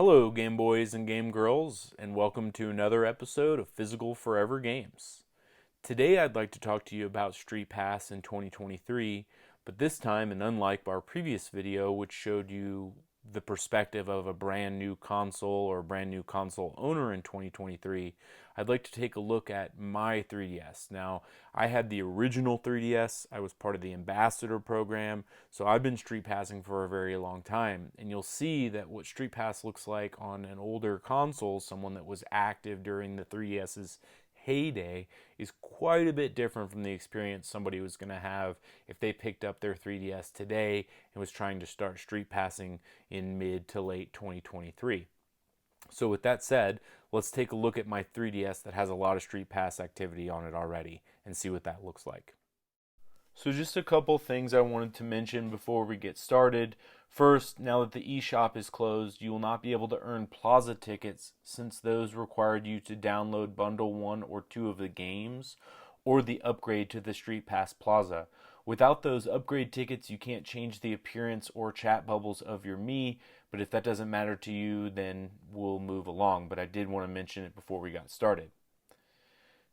Hello, Game Boys and Game Girls, and welcome to another episode of Physical Forever Games. Today I'd like to talk to you about StreetPass in 2023, but this time, and unlike our previous video which showed you the perspective of a brand new console or brand new console owner in 2023, I'd like to take a look at my 3DS. Now, I had the original 3DS. I was part of the ambassador program, so I've been street passing for a very long time. And you'll see that what street pass looks like on an older console, someone that was active during the 3DS's heyday, is quite a bit different from the experience somebody was going to have if they picked up their 3DS today and was trying to start street passing in mid to late 2023. So with that said, let's take a look at my 3DS that has a lot of street pass activity on it already and see what that looks like. So just a couple things I wanted to mention before we get started. First, now that the eShop is closed, you will not be able to earn Plaza tickets since those required you to download Bundle 1 or 2 of the games or the upgrade to the StreetPass Plaza. Without those upgrade tickets, you can't change the appearance or chat bubbles of your Mii, but if that doesn't matter to you, then we'll move along. But I did want to mention it before we got started.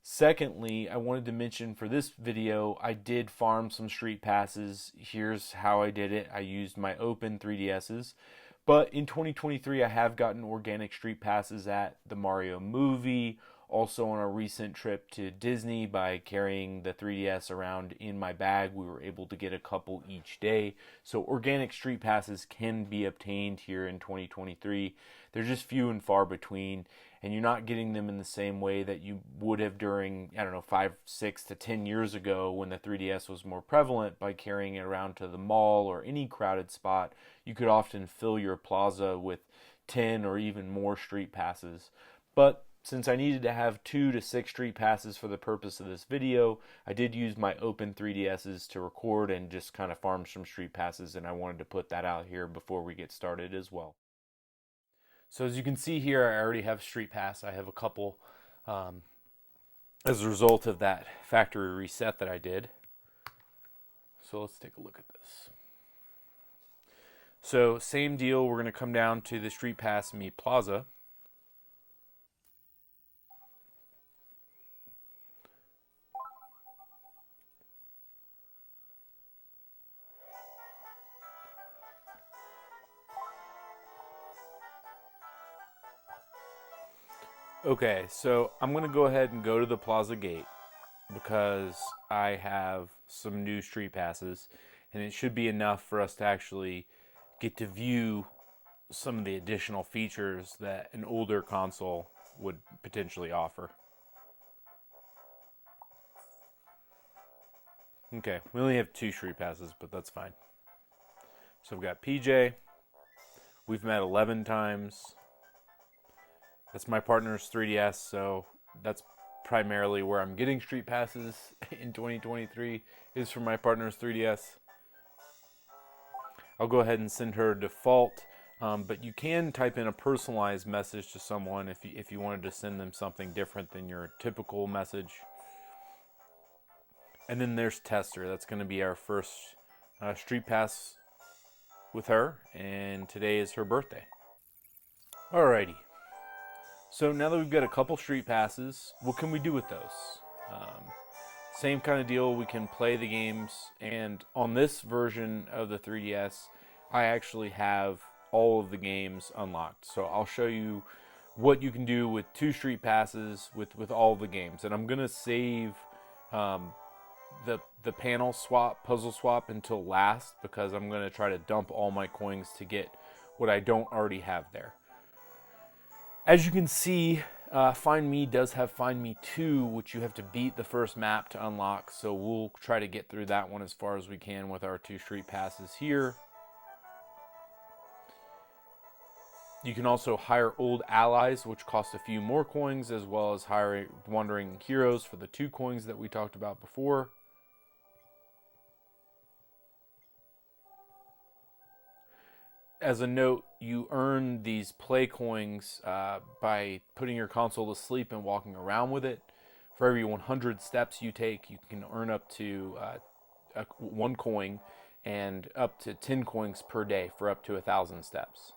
Secondly, I wanted to mention for this video, I did farm some street passes. Here's how I did it. I used my open 3DSs. But in 2023, I have gotten organic street passes at the Mario movie, also on a recent trip to Disney by carrying the 3DS around in my bag. We were able to get a couple each day. So organic street passes can be obtained here in 2023. They're just few and far between, and you're not getting them in the same way that you would have during, 5, 6 to 10 years ago when the 3DS was more prevalent by carrying it around to the mall or any crowded spot. You could often fill your plaza with 10 or even more street passes. But since I needed to have 2 to 6 street passes for the purpose of this video, I did use my open 3DSs to record and just kind of farm some street passes, and I wanted to put that out here before we get started as well. So as you can see here, I already have street pass. I have a couple as a result of that factory reset that I did. So let's take a look at this. So same deal, we're going to come down to the StreetPass Mii Plaza. Okay, so I'm going to go ahead and go to the Plaza gate because I have some new street passes, and it should be enough for us to actually get to view some of the additional features that an older console would potentially offer. Okay, we only have 2 street passes, but that's fine. So we've got PJ. We've met 11 times. That's my partner's 3DS, so that's primarily where I'm getting street passes in 2023 is from my partner's 3DS. I'll go ahead and send her a default, but you can type in a personalized message to someone if you wanted to send them something different than your typical message. And then there's Tester. That's going to be our first street pass with her, and today is her birthday. Alrighty. So now that we've got a couple street passes, what can we do with those? Same kind of deal, we can play the games, and on this version of the 3DS, I actually have all of the games unlocked. So I'll show you what you can do with 2 street passes with all the games. And I'm going to save the panel swap, puzzle swap until last because I'm going to try to dump all my coins to get what I don't already have there. As you can see, Find Me does have Find Me 2, which you have to beat the first map to unlock, so we'll try to get through that one as far as we can with our 2 street passes here. You can also hire old allies, which cost a few more coins, as well as hire wandering heroes for the 2 coins that we talked about before. As a note, you earn these play coins by putting your console to sleep and walking around with it. For every 100 steps you take, you can earn up to 1 coin and up to 10 coins per day for up to 1,000 steps.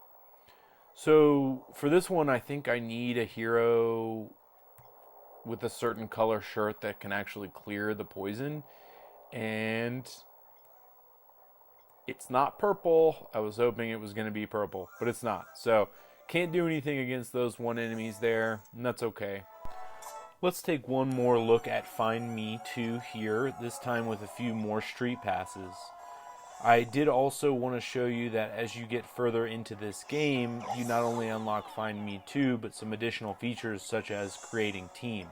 So for this one, I think I need a hero with a certain color shirt that can actually clear the poison. And it's not purple. I was hoping it was going to be purple, but it's not. So can't do anything against those one enemies there, and that's okay. Let's take one more look at Find Mii II here, this time with a few more street passes. I did also want to show you that as you get further into this game, you not only unlock Find Mii II, but some additional features such as creating team.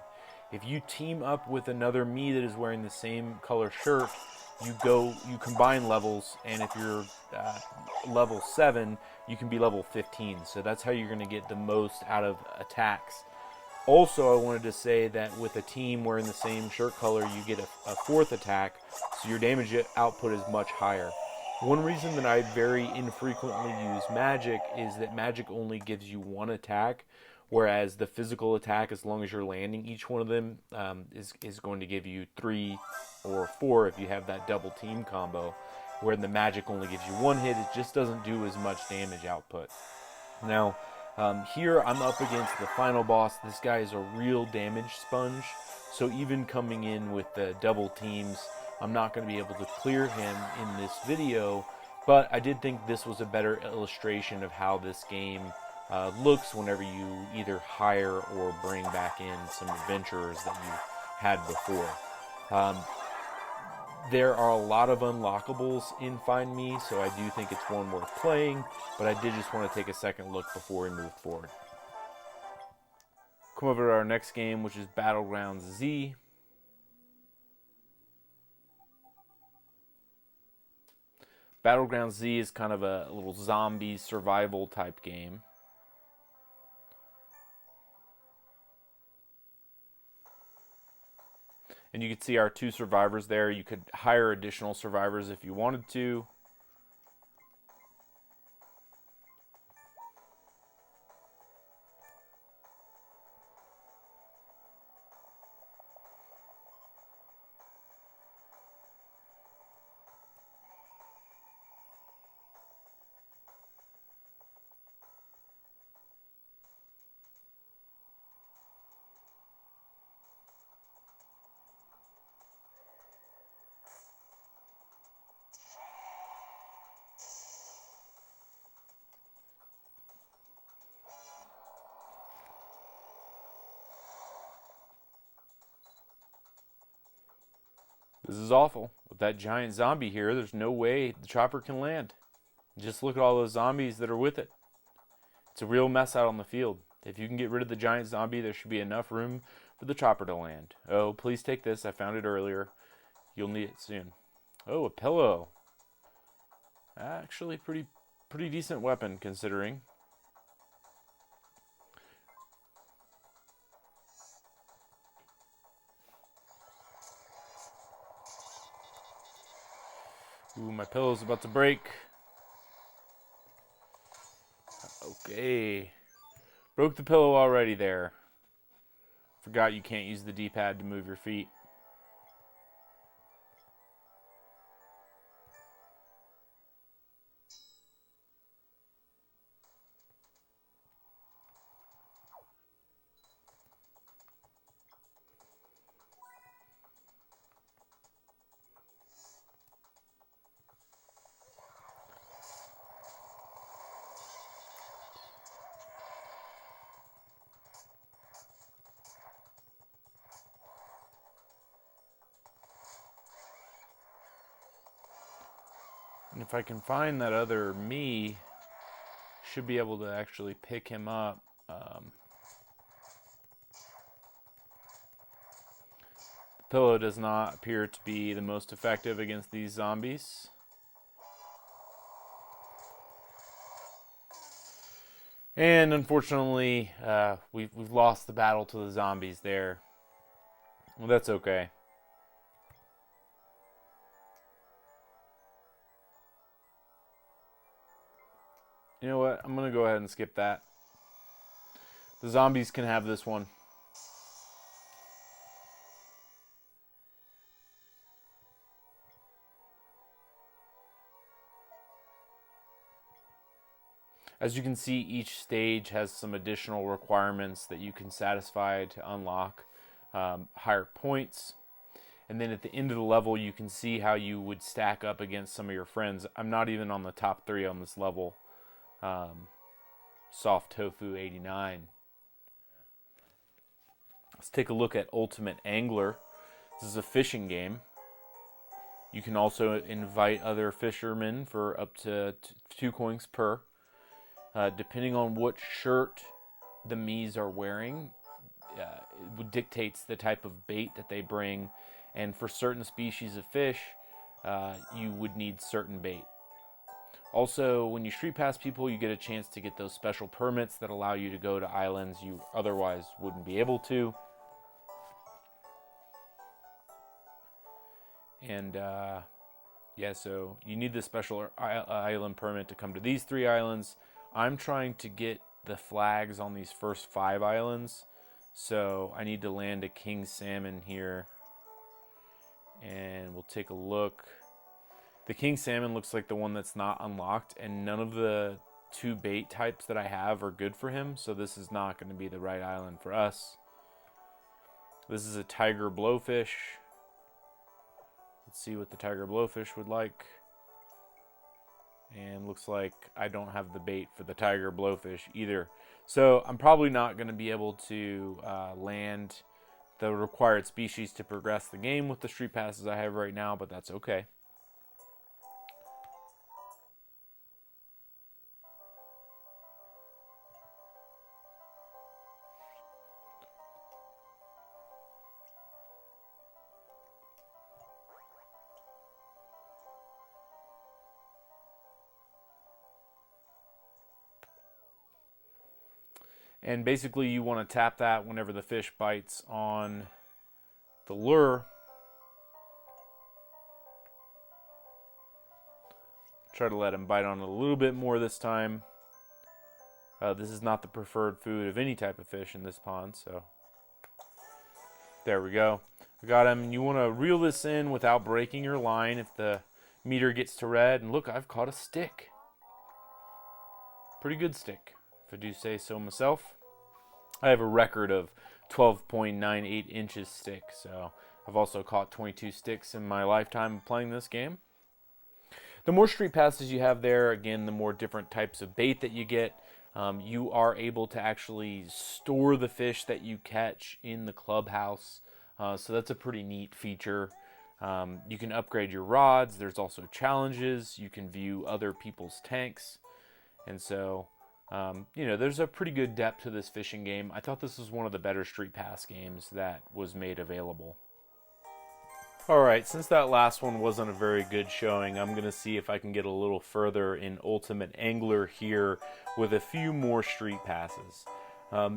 If you team up with another Mii that is wearing the same color shirt, you combine levels, and if you're level 7, you can be level 15. So that's how you're going to get the most out of attacks. Also, I wanted to say that with a team wearing the same shirt color, you get a fourth attack, so your damage output is much higher. One reason that I very infrequently use magic is that magic only gives you one attack, whereas the physical attack, as long as you're landing each one of them, is going to give you 3 or 4 if you have that double team combo, where the magic only gives you one hit. It just doesn't do as much damage output. Now, here I'm up against the final boss. This guy is a real damage sponge, so even coming in with the double teams, I'm not going to be able to clear him in this video, but I did think this was a better illustration of how this game looks whenever you either hire or bring back in some adventurers that you had before. There are a lot of unlockables in Find Mii, so I do think it's one worth playing, but I did just want to take a second look before we move forward. Come over to our next game, which is Battleground Z. Battleground Z is kind of a little zombie survival type game. And you can see our 2 survivors there. You could hire additional survivors if you wanted to. This is awful. With that giant zombie here, there's no way the chopper can land. Just look at all those zombies that are with it. It's a real mess out on the field. If you can get rid of the giant zombie, there should be enough room for the chopper to land. Oh, please take this. I found it earlier. You'll need it soon. Oh, a pillow. Actually, pretty decent weapon considering. Ooh, my pillow's about to break. Okay. Broke the pillow already there. Forgot you can't use the D-pad to move your feet. And if I can find that other Mii, should be able to actually pick him up. The pillow does not appear to be the most effective against these zombies. And unfortunately, we've lost the battle to the zombies there. Well, that's okay. You know what? I'm going to go ahead and skip that. The zombies can have this one. As you can see, each stage has some additional requirements that you can satisfy to unlock higher points. And then at the end of the level, you can see how you would stack up against some of your friends. I'm not even on the top 3 on this level. Soft Tofu 89. Let's take a look at Ultimate Angler. This is a fishing game. You can also invite other fishermen for up to 2 coins per. Depending on what shirt the Miis are wearing, it dictates the type of bait that they bring. And for certain species of fish, you would need certain bait. Also, when you street pass people, you get a chance to get those special permits that allow you to go to islands you otherwise wouldn't be able to. And yeah, so you need the special island permit to come to these 3 islands. I'm trying to get the flags on these first 5 islands, so I need to land a king salmon here. And we'll take a look. The king salmon looks like the one that's not unlocked, and none of the 2 bait types that I have are good for him, so this is not going to be the right island for us. This is a tiger blowfish. Let's see what the tiger blowfish would like. And looks like I don't have the bait for the tiger blowfish either. So I'm probably not going to be able to land the required species to progress the game with the street passes I have right now, but that's okay. And basically you want to tap that whenever the fish bites on the lure. Try to let him bite on it a little bit more this time. This is not the preferred food of any type of fish in this pond, so there we go. I got him. You want to reel this in without breaking your line if the meter gets to red. And look, I've caught a stick. Pretty good stick, if I do say so myself. I have a record of 12.98 inches stick, so I've also caught 22 sticks in my lifetime of playing this game. The more street passes you have there, again, the more different types of bait that you get. You are able to actually store the fish that you catch in the clubhouse, so that's a pretty neat feature. You can upgrade your rods. There's also challenges. You can view other people's tanks, and so you know, there's a pretty good depth to this fishing game. I thought this was one of the better Street Pass games that was made available. Alright, since that last one wasn't a very good showing, I'm going to see if I can get a little further in Ultimate Angler here with a few more Street Passes.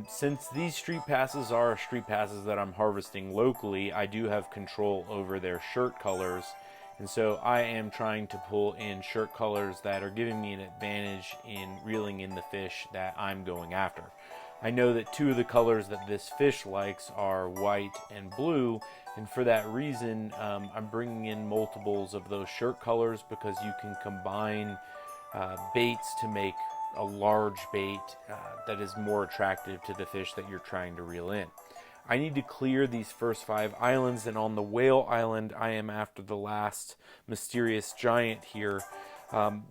Since these Street Passes are Street Passes that I'm harvesting locally, I do have control over their shirt colors. And so I am trying to pull in shirt colors that are giving me an advantage in reeling in the fish that I'm going after. I know that 2 of the colors that this fish likes are white and blue, and for that reason I'm bringing in multiples of those shirt colors because you can combine baits to make a large bait that is more attractive to the fish that you're trying to reel in. I need to clear these first 5 islands, and on the whale island I am after the last mysterious giant here.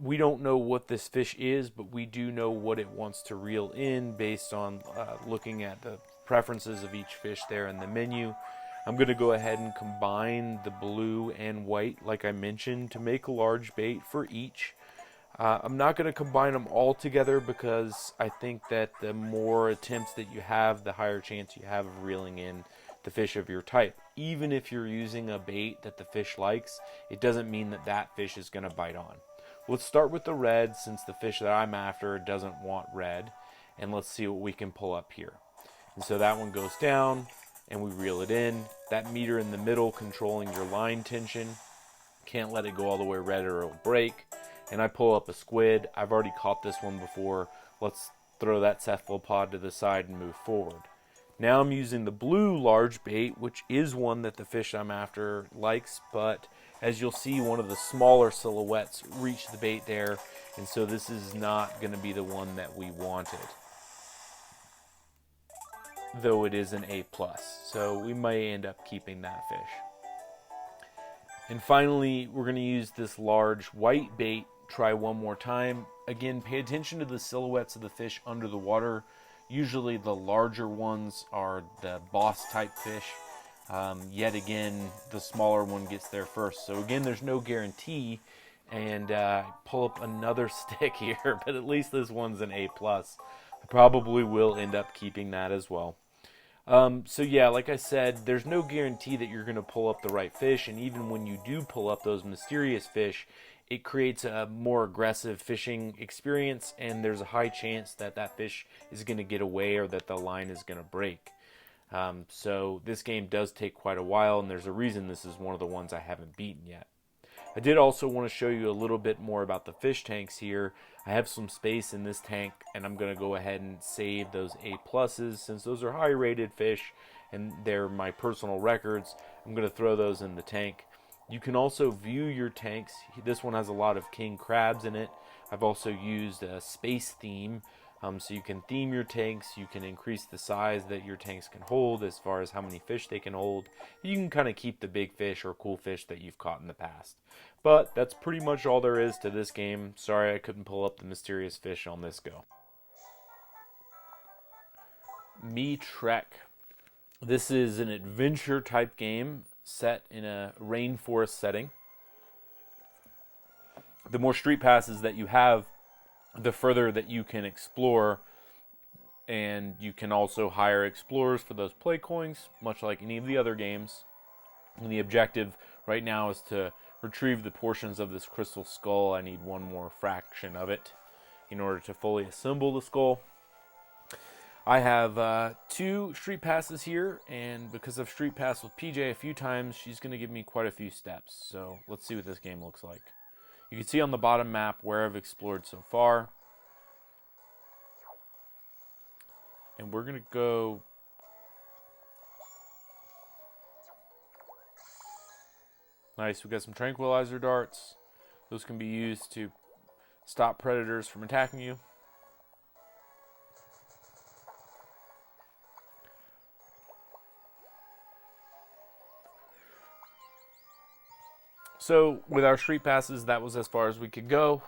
We don't know what this fish is, but we do know what it wants to reel in based on looking at the preferences of each fish there in the menu. I'm going to go ahead and combine the blue and white like I mentioned to make a large bait for each. I'm not going to combine them all together because I think that the more attempts that you have, the higher chance you have of reeling in the fish of your type. Even if you're using a bait that the fish likes, it doesn't mean that that fish is going to bite on. Let's start with the red since the fish that I'm after doesn't want red, and let's see what we can pull up here. And so that one goes down and we reel it in. That meter in the middle controlling your line tension. Can't let it go all the way red or it'll break. And I pull up a squid. I've already caught this one before. Let's throw that cephalopod to the side and move forward. Now I'm using the blue large bait, which is one that the fish I'm after likes, but As you'll see, one of the smaller silhouettes reach the bait there, and so this is not going to be the one that we wanted, though it is an A+. So we may end up keeping that fish. And finally, we're going to use this large white bait. Try one more time. Again, pay attention to the silhouettes of the fish under the water. Usually the larger ones are the boss type fish. Yet again, the smaller one gets there first. So again, there's no guarantee. And pull up another stick here, but at least this one's an A+. I probably will end up keeping that as well. So yeah, like I said, there's no guarantee that you're going to pull up the right fish, and even when you do pull up those mysterious fish, it creates a more aggressive fishing experience, and there's a high chance that that fish is going to get away or that the line is going to break. So this game does take quite a while, and there's a reason this is one of the ones I haven't beaten yet. I did also want to show you a little bit more about the fish tanks here. I have some space in this tank, and I'm going to go ahead and save those A+, since those are high rated fish and they're my personal records. I'm going to throw those in the tank. You can also view your tanks. This one has a lot of king crabs in it. I've also used a space theme, so you can theme your tanks. You can increase the size that your tanks can hold as far as how many fish they can hold. You can kind of keep the big fish or cool fish that you've caught in the past. But that's pretty much all there is to this game. Sorry I couldn't pull up the mysterious fish on this go. Mii Trek. This is an adventure type game set in a rainforest setting. The more street passes that you have, the further that you can explore, and you can also hire explorers for those play coins, much like any of the other games. And the objective right now is to retrieve the portions of this crystal skull. I need one more fraction of it in order to fully assemble the skull. I have 2 street passes here, and because I've street passed with PJ a few times, she's going to give me quite a few steps. So let's see what this game looks like. You can see on the bottom map where I've explored so far. And we're going to go... Nice, we got some tranquilizer darts. Those can be used to stop predators from attacking you. So with our street passes, that was as far as we could go.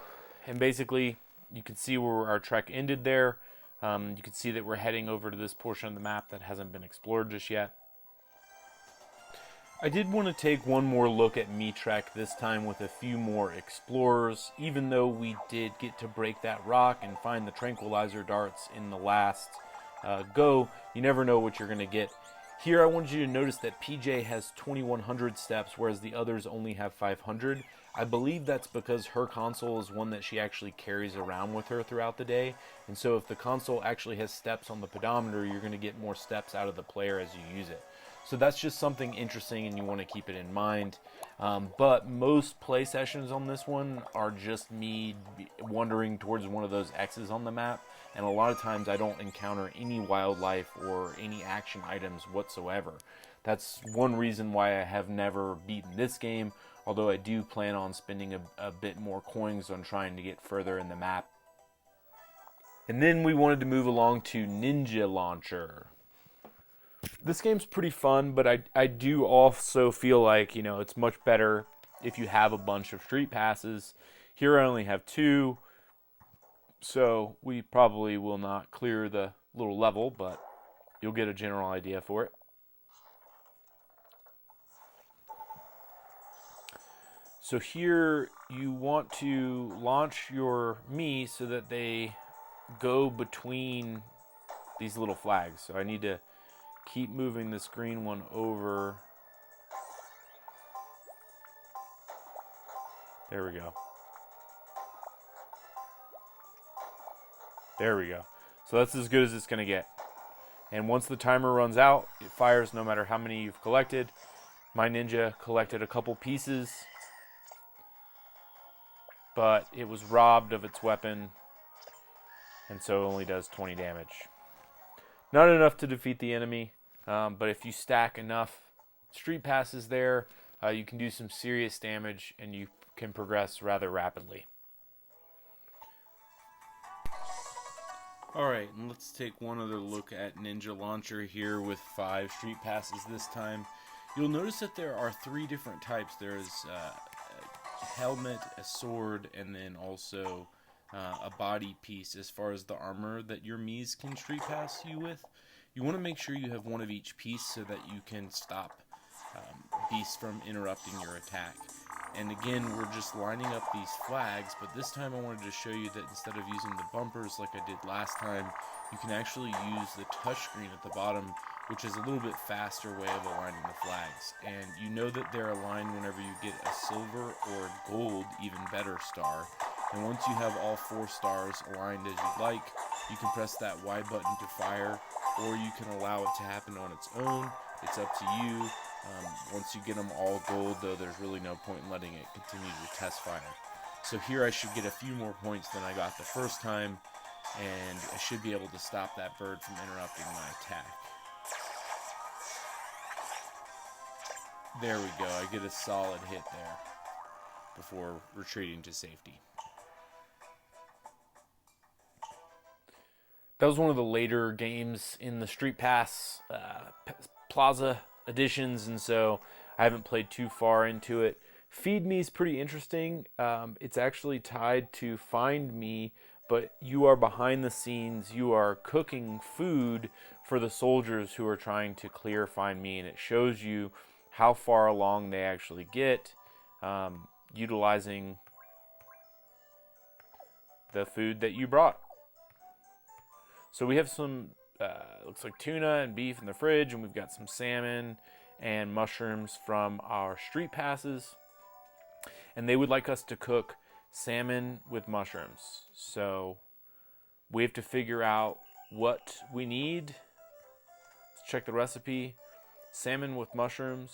And basically, you can see where our trek ended there. You can see that we're heading over to this portion of the map that hasn't been explored just yet. I did want to take one more look at Mii Trek, this time with a few more explorers. Even though we did get to break that rock and find the tranquilizer darts in the last go, you never know what you're going to get. Here I wanted you to notice that PJ has 2100 steps, whereas the others only have 500. I believe that's because her console is one that she actually carries around with her throughout the day. And so if the console actually has steps on the pedometer, you're going to get more steps out of the player as you use it. So that's just something interesting, and you want to keep it in mind. But most play sessions on this one are just me wandering towards one of those X's on the map. And a lot of times I don't encounter any wildlife or any action items whatsoever. That's one reason why I have never beaten this game, although I do plan on spending a bit more coins on trying to get further in the map. And then we wanted to move along to Ninja Launcher. This game's pretty fun, but I do also feel like, it's much better if you have a bunch of street passes. Here I only have 2. So we probably will not clear the little level, but you'll get a general idea for it. So here you want to launch your Mii so that they go between these little flags. So I need to keep moving this green one over. There we go. There we go. So that's as good as it's going to get. And once the timer runs out, it fires no matter how many you've collected. My ninja collected a couple pieces, but it was robbed of its weapon, and so it only does 20 damage. Not enough to defeat the enemy, but if you stack enough street passes there, you can do some serious damage and you can progress rather rapidly. Alright, and let's take one other look at Ninja Launcher here with 5 street passes this time. You'll notice that there are 3 different types. There's a helmet, a sword, and then also a body piece as far as the armor that your Miis can street pass you with. You want to make sure you have one of each piece so that you can stop beasts from interrupting your attack. And again, we're just lining up these flags, but this time I wanted to show you that instead of using the bumpers like I did last time, you can actually use the touchscreen at the bottom, which is a little bit faster way of aligning the flags. And you know that they're aligned whenever you get a silver or gold, even better star. And once you have all 4 stars aligned as you'd like, you can press that Y button to fire, or you can allow it to happen on its own. It's up to you. Once you get them all gold, though, there's really no point in letting it continue to test fire. So here I should get a few more points than I got the first time, and I should be able to stop that bird from interrupting my attack. There we go. I get a solid hit there before retreating to safety. That was one of the later games in the StreetPass Plaza editions, and so I haven't played too far into it. Feed Me is pretty interesting. It's actually tied to Find Me, but you are behind the scenes. You are cooking food for the soldiers who are trying to clear Find Me, and it shows you how far along they actually get, utilizing the food that you brought. So we have some, looks like tuna and beef in the fridge, and we've got some salmon and mushrooms from our street passes. And they would like us to cook salmon with mushrooms. So we have to figure out what we need. Let's check the recipe. Salmon with mushrooms.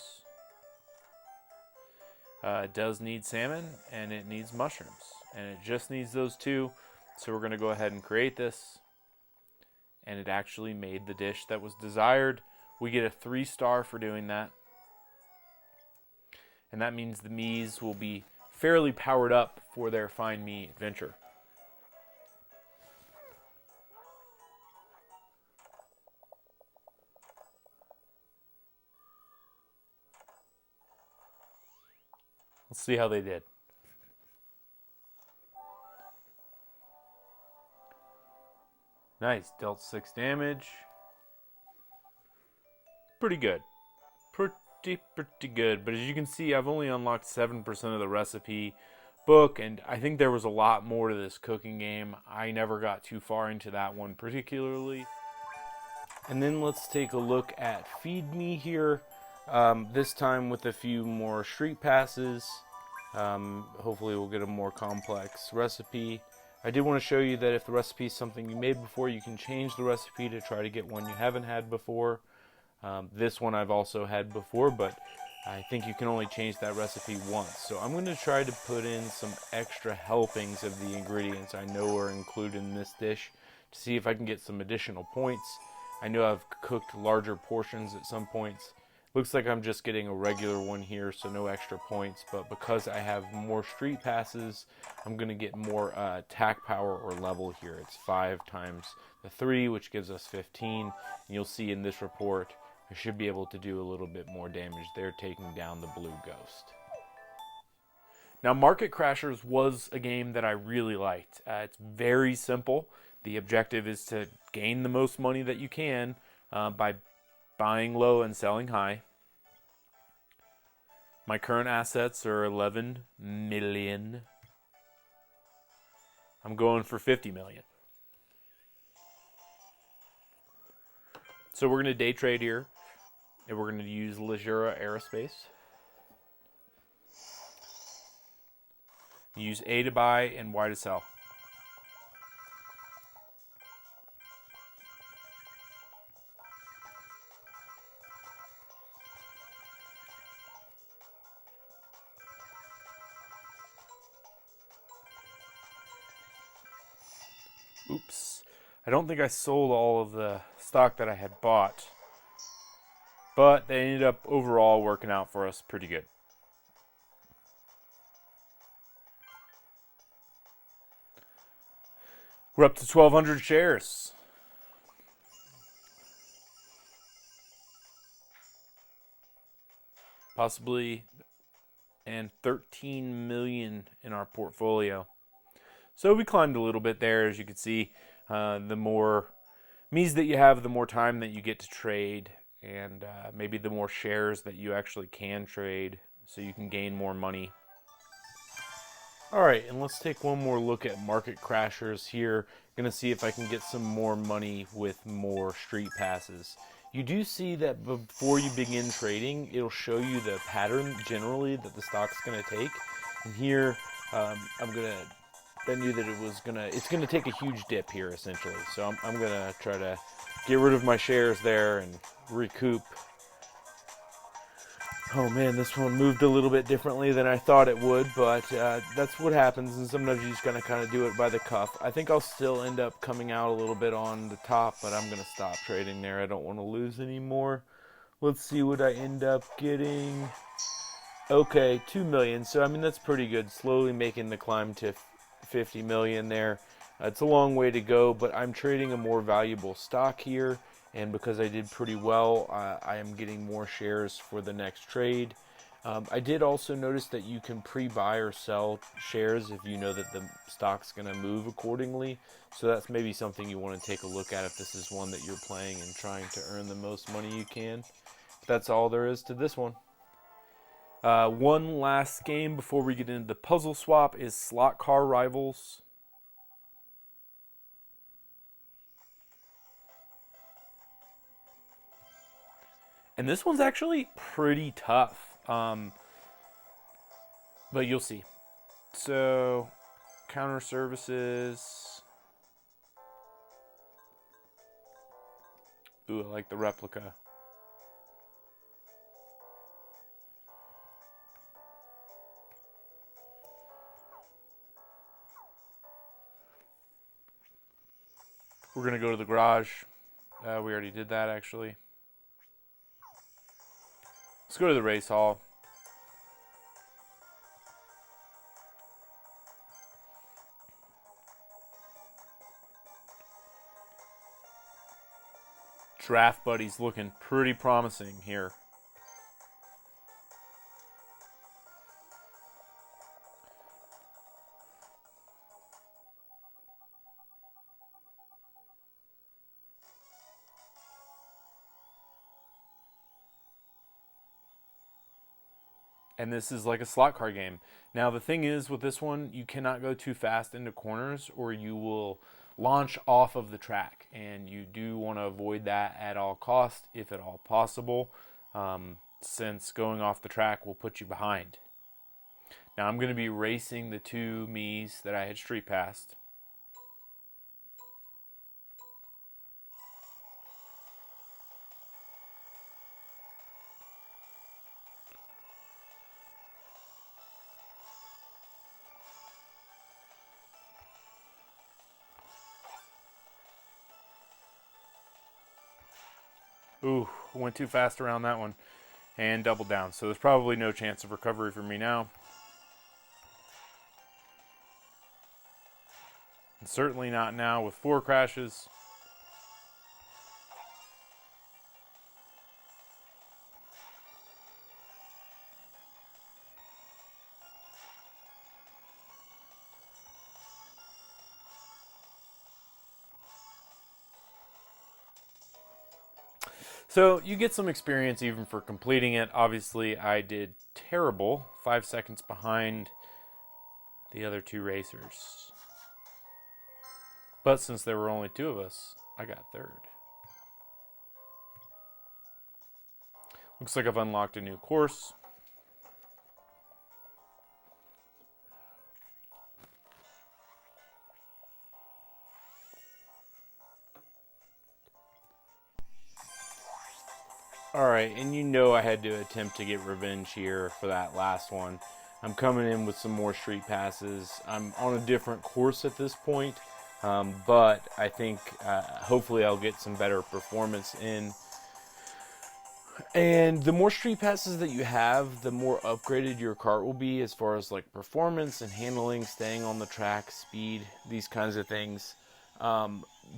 It does need salmon and it needs mushrooms. And it just needs those 2. So we're going to go ahead and create this. And it actually made the dish that was desired. We get a 3-star for doing that. And that means the Miis will be fairly powered up for their Find Me adventure. Let's see how they did. Nice, dealt 6 damage. Pretty good. Pretty good. But as you can see, I've only unlocked 7% of the recipe book, and I think there was a lot more to this cooking game. I never got too far into that one particularly. And then let's take a look at Feed Me here. This time with a few more street passes. Hopefully we'll get a more complex recipe. I did want to show you that if the recipe is something you made before, you can change the recipe to try to get one you haven't had before. This one I've also had before, but I think you can only change that recipe once. So I'm going to try to put in some extra helpings of the ingredients I know are included in this dish to see if I can get some additional points. I know I've cooked larger portions at some points. Looks like I'm just getting a regular one here, so no extra points, but because I have more street passes, I'm going to get more attack power or level here. It's 5 times the 3, which gives us 15, and you'll see in this report, I should be able to do a little bit more damage there, taking down the blue ghost. Now, Market Crashers was a game that I really liked. It's very simple. The objective is to gain the most money that you can by buying low and selling high. My current assets are 11 million. I'm going for 50 million. So we're going to day trade here, and we're going to use Legura Aerospace. Use A to buy and Y to sell. Oops. I don't think I sold all of the stock that I had bought, but they ended up overall working out for us pretty good. We're up to 1,200 shares. Possibly, and 13 million in our portfolio. So we climbed a little bit there, as you can see. The more Mii's that you have, the more time that you get to trade, and maybe the more shares that you actually can trade, so you can gain more money. All right, and let's take one more look at market crashers here. Gonna see if I can get some more money with more street passes. You do see that before you begin trading, it'll show you the pattern generally that the stock's gonna take. And here, I knew that it's gonna take a huge dip here essentially. So I'm gonna try to get rid of my shares there and recoup. Oh man, this one moved a little bit differently than I thought it would, but that's what happens, and sometimes you just gotta kind of do it by the cuff. I think I'll still end up coming out a little bit on the top, but I'm gonna stop trading there. I don't want to lose anymore. Let's see what I end up getting. Okay, 2 million. So I mean that's pretty good. Slowly making the climb to 50 million there. It's a long way to go, but I'm trading a more valuable stock here. And because I did pretty well, I am getting more shares for the next trade. I did also notice that you can pre-buy or sell shares if you know that the stock's going to move accordingly. So that's maybe something you want to take a look at if this is one that you're playing and trying to earn the most money you can. That's all there is to this one. One last game before we get into the puzzle swap is Slot Car Rivals. And this one's actually pretty tough, but you'll see. So, counter services. Ooh, I like the replica. We're going to go to the garage. We already did that, actually. Let's go to the race hall. Draft Buddy's looking pretty promising here. And this is like a slot car game. Now the thing is with this one, you cannot go too fast into corners or you will launch off of the track. And you do want to avoid that at all costs, if at all possible, since going off the track will put you behind. Now I'm going to be racing the two Mii's that I had street passed. Ooh, went too fast around that one and doubled down. So there's probably no chance of recovery for me now. And certainly not now with 4 crashes. So you get some experience even for completing it. Obviously, I did terrible, 5 seconds behind the other 2 racers. But since there were only 2 of us, I got 3rd. Looks like I've unlocked a new course. Alright, and you know I had to attempt to get revenge here for that last one. I'm coming in with some more street passes. I'm on a different course at this point, but I think hopefully I'll get some better performance in. And the more street passes that you have, the more upgraded your kart will be as far as like performance and handling, staying on the track, speed, these kinds of things.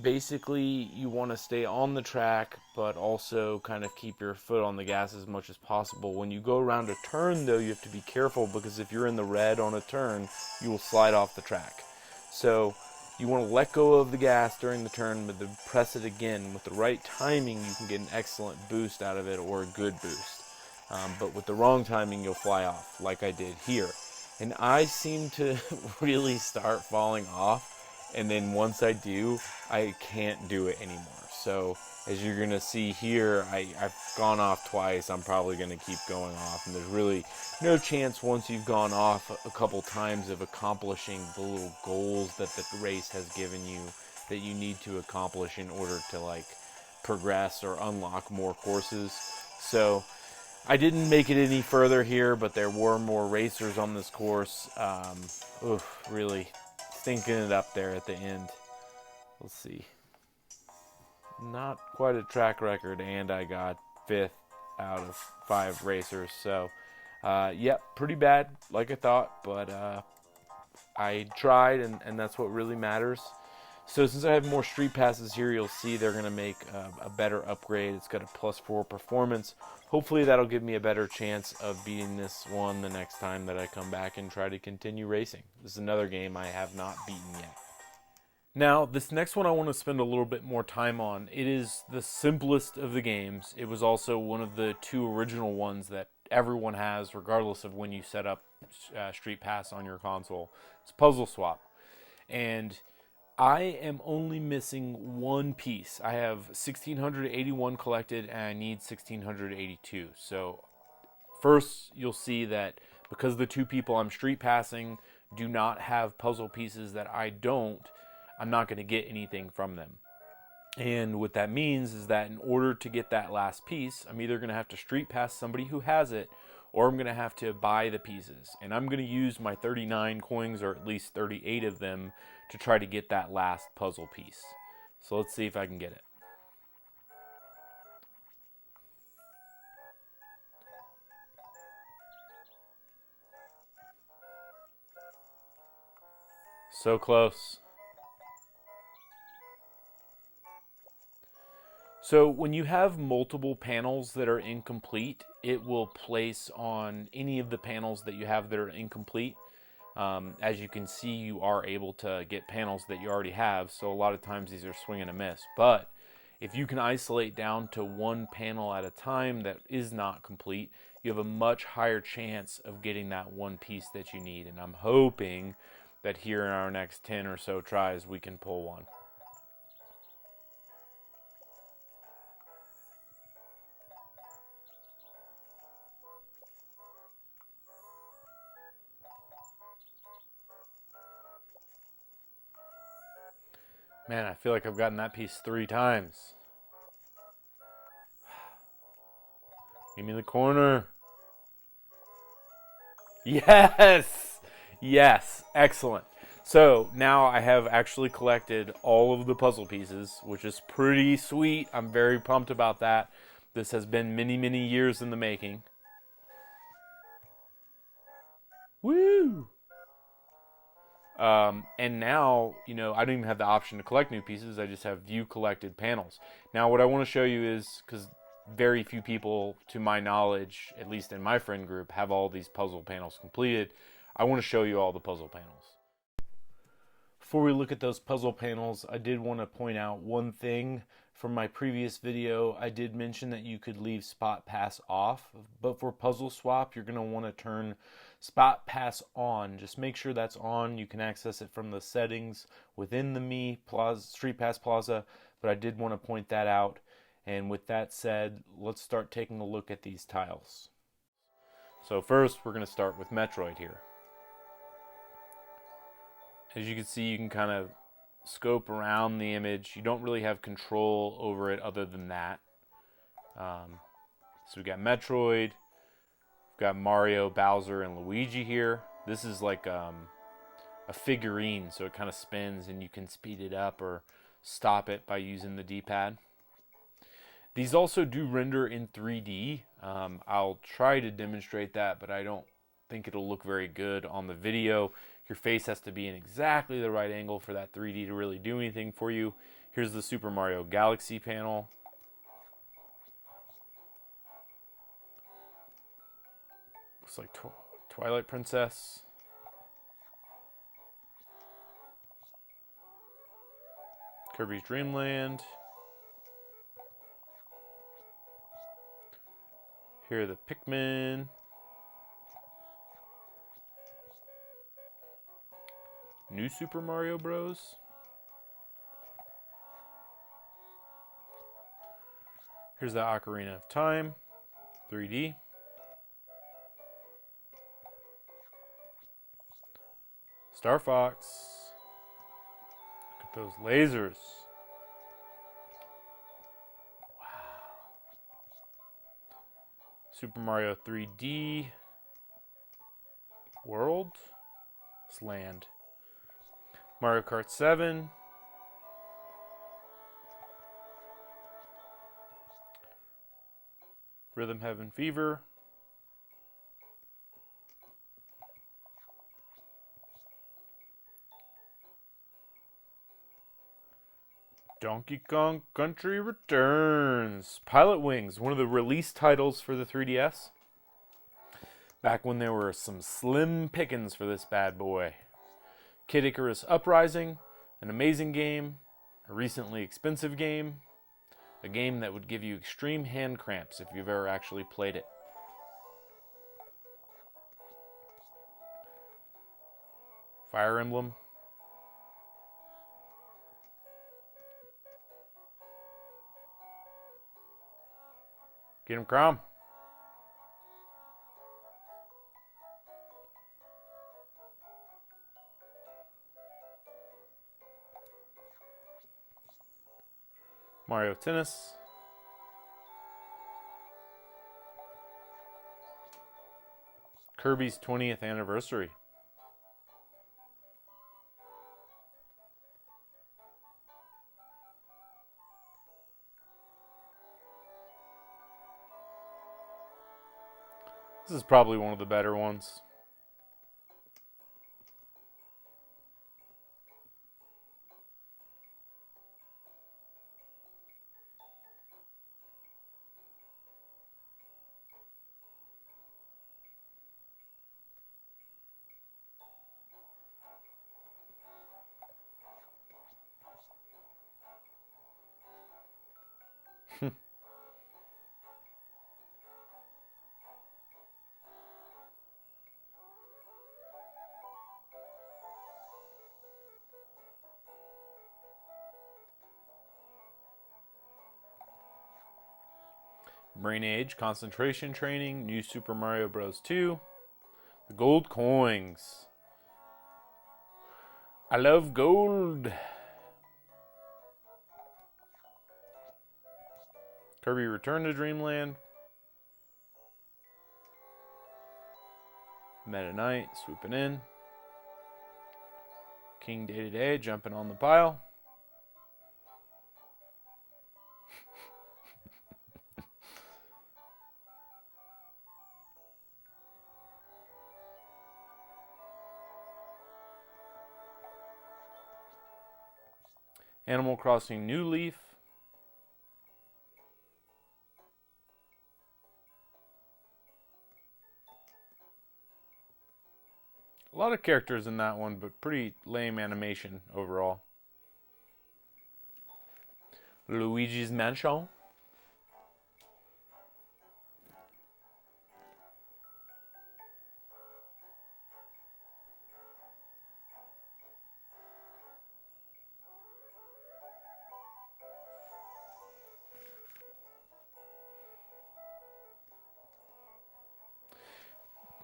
Basically, you want to stay on the track, but also kind of keep your foot on the gas as much as possible. When you go around a turn, though, you have to be careful, because if you're in the red on a turn, you will slide off the track. So you want to let go of the gas during the turn, but then press it again. With the right timing, you can get an excellent boost out of it, or a good boost. But with the wrong timing, you'll fly off, like I did here. And I seem to really start falling off, and then once I do, I can't do it anymore. So as you're gonna see here, I've gone off twice. I'm probably gonna keep going off, and there's really no chance once you've gone off a couple times of accomplishing the little goals that the race has given you that you need to accomplish in order to like progress or unlock more courses. So I didn't make it any further here, but there were more racers on this course. Really stinking it up there at the end. Let's see. Not quite a track record, and I got 5th out of 5 racers. So, yep, pretty bad, like I thought, but I tried, and that's what really matters. So since I have more street passes here, you'll see they're going to make a better upgrade. It's got a +4 performance. Hopefully that'll give me a better chance of beating this one the next time that I come back and try to continue racing. This is another game I have not beaten yet. Now, this next one I want to spend a little bit more time on. It is the simplest of the games. It was also one of the 2 original ones that everyone has, regardless of when you set up StreetPass on your console. It's Puzzle Swap. And I am only missing 1 piece. I have 1,681 collected, and I need 1,682. So first, you'll see that because the 2 people I'm street passing do not have puzzle pieces that I don't, I'm not going to get anything from them. And what that means is that in order to get that last piece, I'm either going to have to street pass somebody who has it, or I'm going to have to buy the pieces. And I'm going to use my 39 coins, or at least 38 of them, to try to get that last puzzle piece. So let's see if I can get it. So close. So when you have multiple panels that are incomplete, it will place on any of the panels that you have that are incomplete. As you can see, you are able to get panels that you already have, so a lot of times these are swing and a miss. But if you can isolate down to 1 panel at a time that is not complete, you have a much higher chance of getting that 1 piece that you need. And I'm hoping that here in our next 10 or so tries, we can pull one. Man, I feel like I've gotten that piece 3 times. Give me the corner. Yes! Yes, excellent. So now I have actually collected all of the puzzle pieces, which is pretty sweet. I'm very pumped about that. This has been many, many years in the making. Woo! And now, I don't even have the option to collect new pieces. I just have view collected panels. Now, what I want to show you is, because very few people, to my knowledge, at least in my friend group, have all these puzzle panels completed. I want to show you all the puzzle panels. Before we look at those puzzle panels, I did want to point out one thing. From my previous video, I did mention that you could leave Spot Pass off, but for Puzzle Swap, you're going to want to turn Spot Pass on. Just make sure that's on. You can access it from the settings within the Mii StreetPass Plaza, but I did want to point that out. And with that said, let's start taking a look at these tiles. So first, we're going to start with Metroid here. As you can see, you can kind of scope around the image. You don't really have control over it other than that. So we've got Metroid, we've got Mario, Bowser, and Luigi here. This is like a figurine, so it kind of spins and you can speed it up or stop it by using the D-pad. These also do render in 3D. I'll try to demonstrate that, but I don't think it'll look very good on the video Your face has to be in exactly the right angle for that 3D to really do anything for you. Here's the Super Mario Galaxy panel. Looks like Twilight Princess. Kirby's Dream Land. Here are the Pikmin. New Super Mario Bros. Here's the Ocarina of Time, 3D. Star Fox. Look at those lasers. Wow. Super Mario 3D. World. It's land. Mario Kart 7. Rhythm Heaven Fever. Donkey Kong Country Returns. Pilot Wings, one of the release titles for the 3DS. Back when there were some slim pickings for this bad boy. Kid Icarus Uprising, an amazing game, a recently expensive game, a game that would give you extreme hand cramps if you've ever actually played it. Fire Emblem. Get him, Crom. Mario Tennis. Kirby's 20th anniversary. This is probably one of the better ones. Brain Age, Concentration Training, New Super Mario Bros. 2, the gold coins. I love gold. Kirby Return to Dreamland. Meta Knight swooping in. King Day to Day jumping on the pile. Animal Crossing New Leaf. A lot of characters in that one, but pretty lame animation overall. Luigi's Mansion.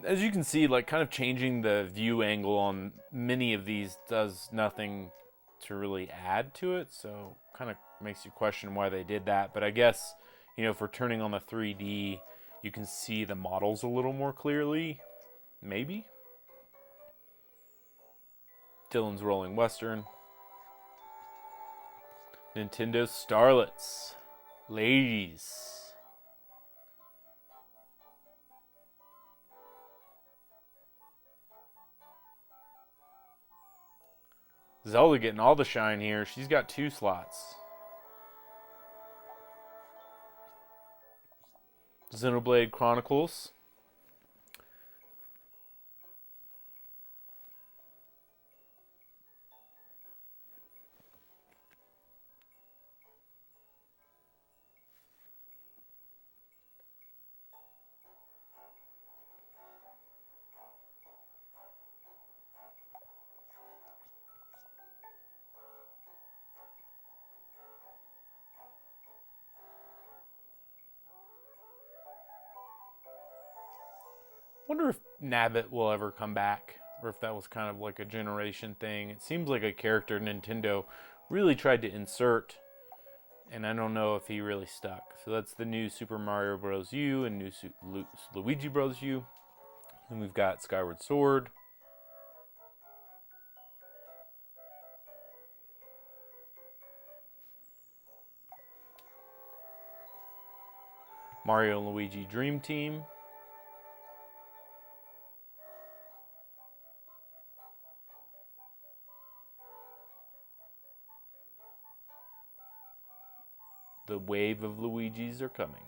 As you can see, like kind of changing the view angle on many of these does nothing to really add to it, so kind of makes you question why they did that. But I guess, you know, for turning on the 3D, you can see the models a little more clearly, maybe. Dylan's Rolling Western. Nintendo Starlets. Ladies. Zelda getting all the shine here. She's got 2 slots. Xenoblade Chronicles. Wonder if Nabbit will ever come back, or if that was kind of like a generation thing. It seems like a character Nintendo really tried to insert, and I don't know if he really stuck. So that's the new Super Mario Bros. U and new Luigi Bros. U. And we've got Skyward Sword. Mario and Luigi Dream Team. The wave of Luigis are coming.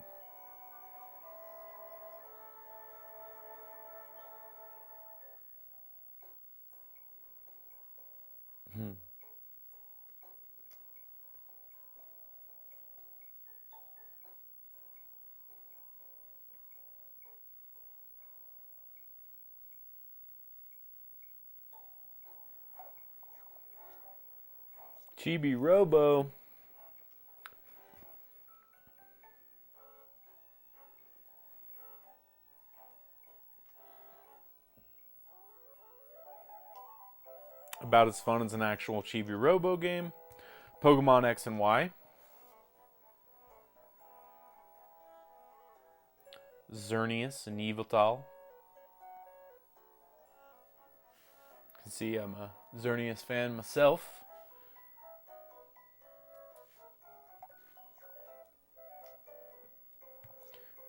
Chibi Robo. About as fun as an actual Chibi Robo game. Pokemon X and Y. Xerneas and Yveltal. You can see I'm a Xerneas fan myself.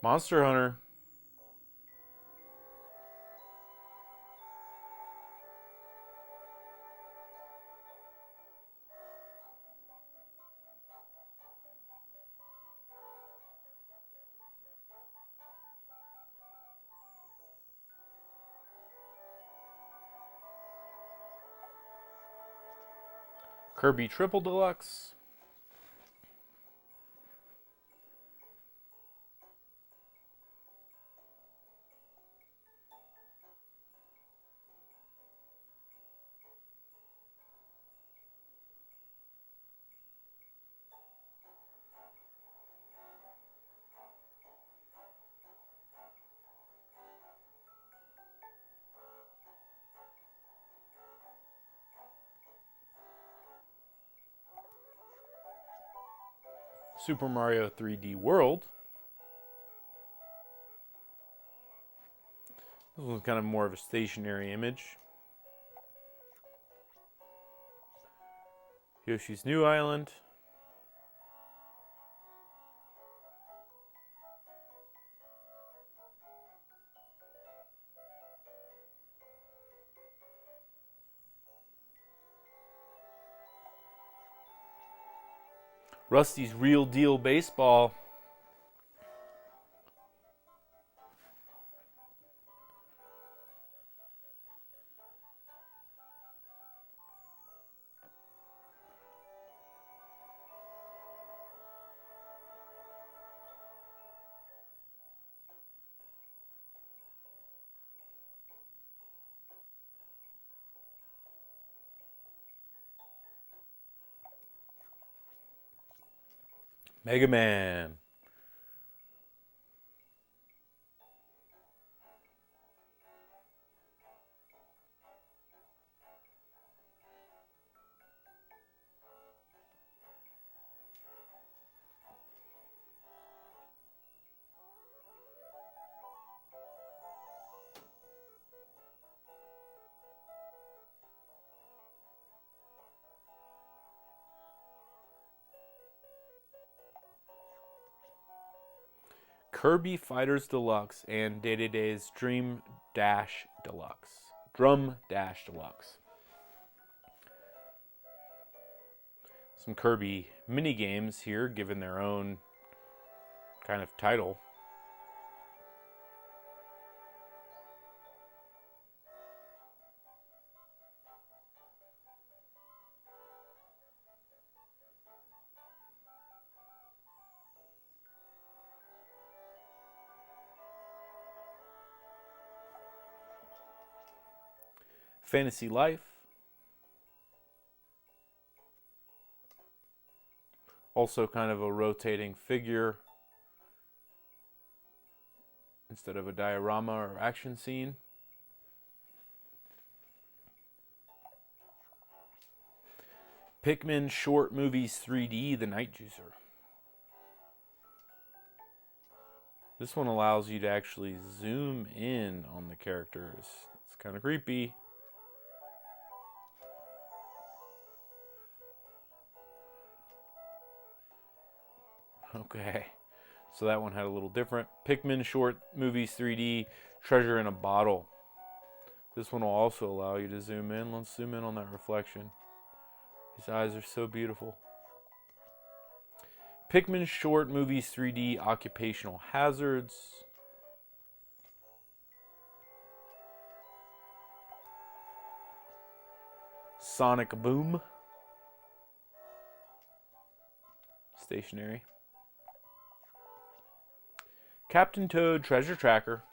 Monster Hunter. Kirby Triple Deluxe. Super Mario 3D World. This one's kind of more of a stationary image. Yoshi's New Island. Rusty's Real Deal Baseball. Mega Man. Kirby Fighters Deluxe and Day-to-Day's Dream Dash Deluxe. Drum Dash Deluxe. some Kirby mini games here, given their own kind of title. Fantasy Life. Also kind of a rotating figure instead of a diorama or action scene. Pikmin Short Movies 3D, The Night Juicer. This one allows you to actually zoom in on the characters. It's kind of creepy. Okay, so that one had a little different. Pikmin Short Movies 3D, Treasure in a Bottle. This one will also allow you to zoom in. Let's zoom in on that reflection. His eyes are so beautiful. Pikmin Short Movies 3D, Occupational Hazards. Sonic Boom. Stationary. Captain Toad Treasure Tracker.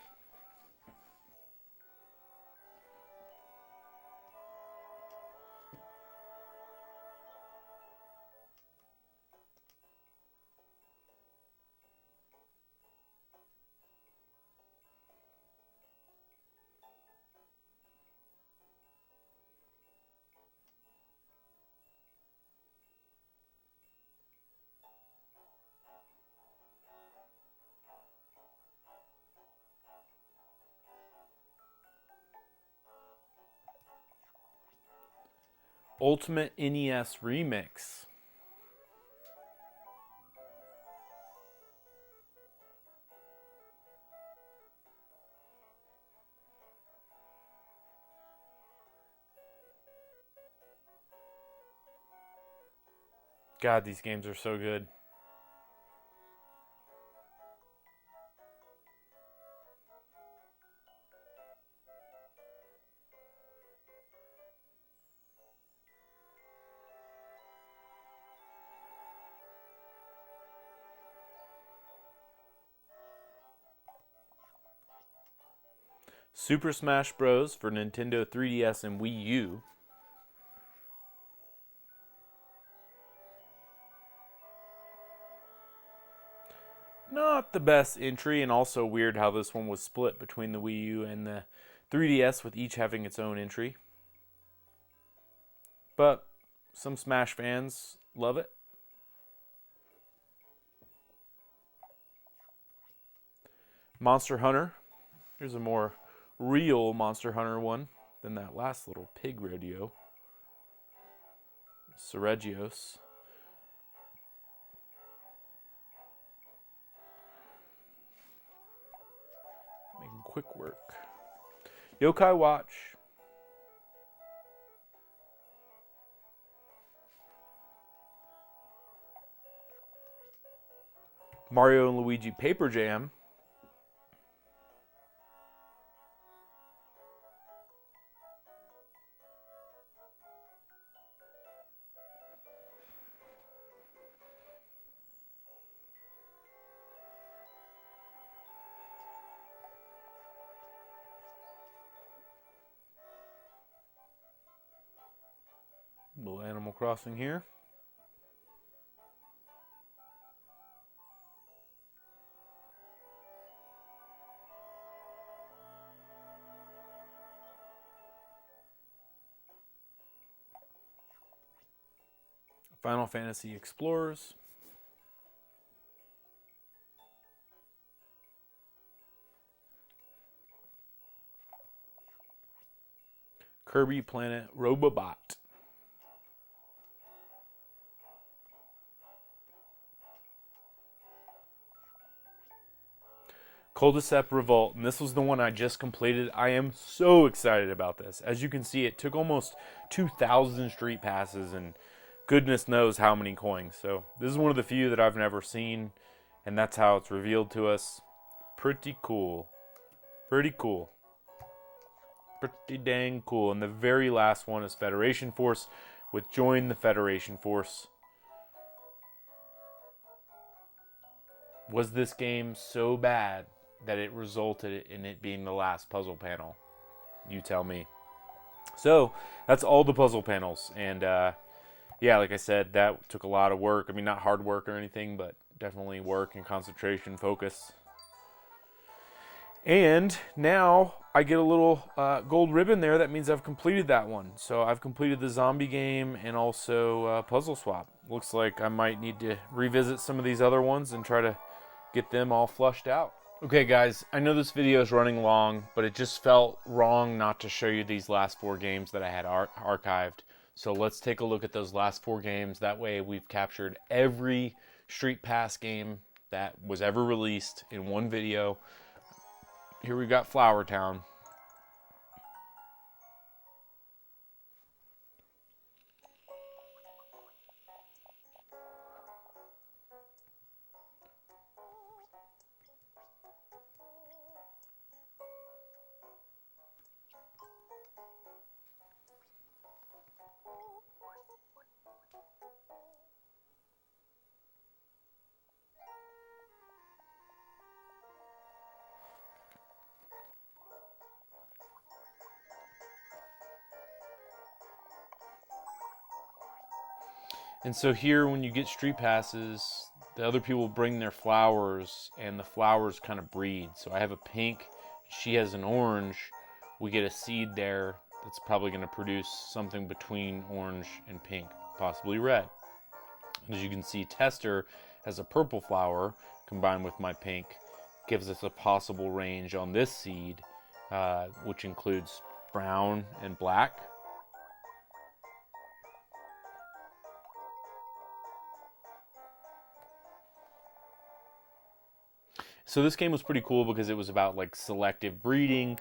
Ultimate NES Remix. God, these games are so good. Super Smash Bros. For Nintendo 3DS and Wii U. Not the best entry, and also weird how this one was split between the Wii U and the 3DS, with each having its own entry. But some Smash fans love it. Monster Hunter. Here's a more real Monster Hunter one than that last little pig rodeo. Seregios. Making quick work. Yokai Watch. Mario and Luigi Paper Jam. Little Animal Crossing here. Final Fantasy Explorers. Kirby Planet Robobot. Cul-de-sac Revolt, and this was the one I just completed. I am so excited about this. As you can see, it took almost 2,000 street passes and goodness knows how many coins. So this is one of the few that I've never seen, and that's how it's revealed to us. Pretty cool. Pretty cool. Pretty dang cool. And the very last one is Federation Force with Join the Federation Force. Was this game so bad that it resulted in it being the last puzzle panel? You tell me. So that's all the puzzle panels, and yeah, like I said, that took a lot of work. I mean, not hard work or anything, but definitely work and concentration, focus. And now I get a little gold ribbon there. That means I've completed that one. So I've completed the zombie game and also puzzle swap. Looks like I might need to revisit some of these other ones and try to get them all flushed out. Okay guys, I know this video is running long, but it just felt wrong not to show you these last 4 games that I had archived. So let's take a look at those last 4 games. That way we've captured every StreetPass game that was ever released in one video. Here we got Flower Town. And so here, when you get street passes, the other people bring their flowers, and the flowers kind of breed. So I have a pink, she has an orange. We get a seed there that's probably going to produce something between orange and pink, possibly red. And as you can see, Tester has a purple flower combined with my pink, gives us a possible range on this seed, which includes brown and black. So this game was pretty cool because it was about like selective breeding.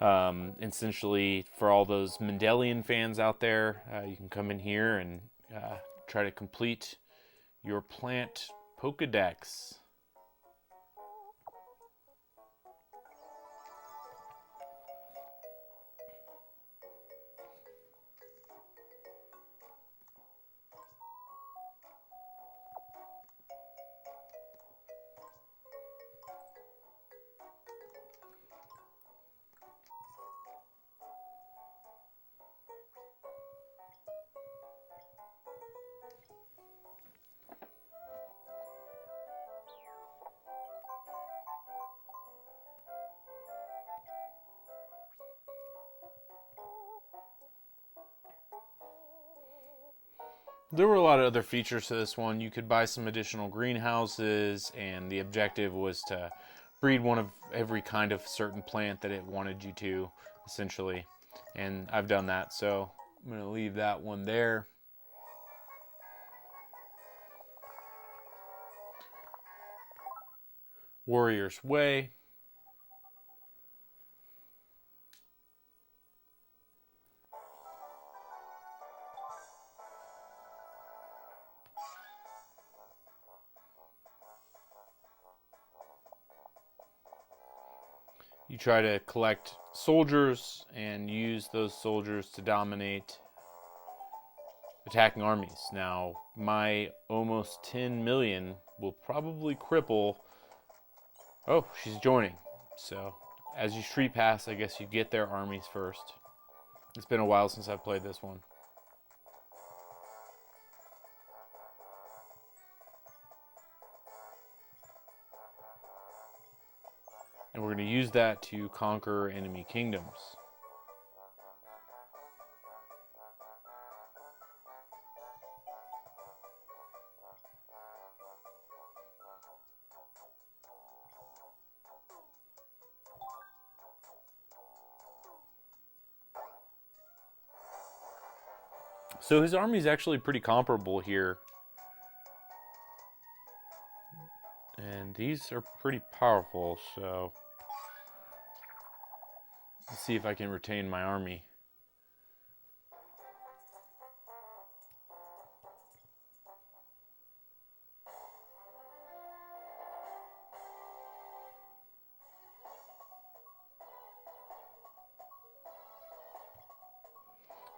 Essentially, for all those Mendelian fans out there, you can come in here and try to complete your plant Pokedex. There were a lot of other features to this one. You could buy some additional greenhouses, and the objective was to breed one of every kind of certain plant that it wanted you to, essentially. And I've done that, so I'm going to leave that one there. Warrior's Way. You try to collect soldiers and use those soldiers to dominate attacking armies. Now, my almost 10 million will probably cripple... Oh, she's joining. So, as you street pass, I guess you get their armies first. It's been a while since I've played this one. And we're going to use that to conquer enemy kingdoms. So his army is actually pretty comparable here. And these are pretty powerful, so... Let's see if I can retain my army.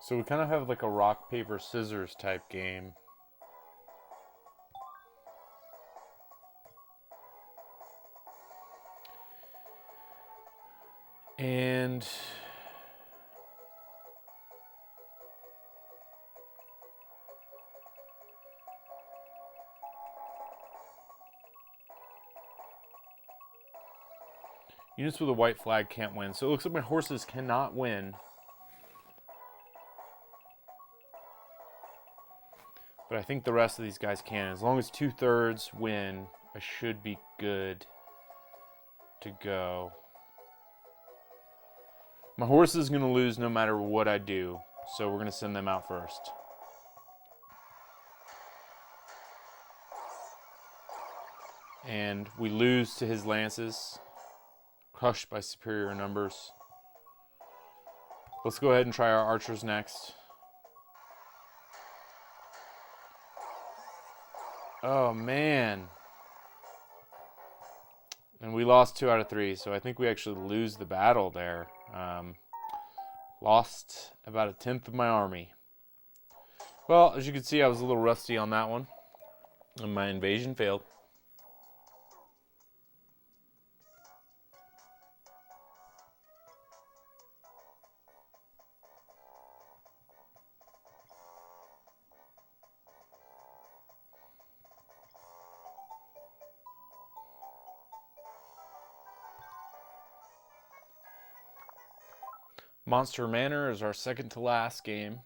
So we kind of have like a rock, paper, scissors type game. And units with a white flag can't win. So it looks like my horses cannot win. But I think the rest of these guys can. As long as 2/3 win, I should be good to go. My horse is going to lose no matter what I do. So we're going to send them out first. And we lose to his lances. Crushed by superior numbers. Let's go ahead and try our archers next. Oh, man. And we lost 2 out of 3, so I think we actually lose the battle there. Lost about 1/10 of my army. Well, as you can see, I was a little rusty on that one. And my invasion failed. Monster Manor is our second to last game.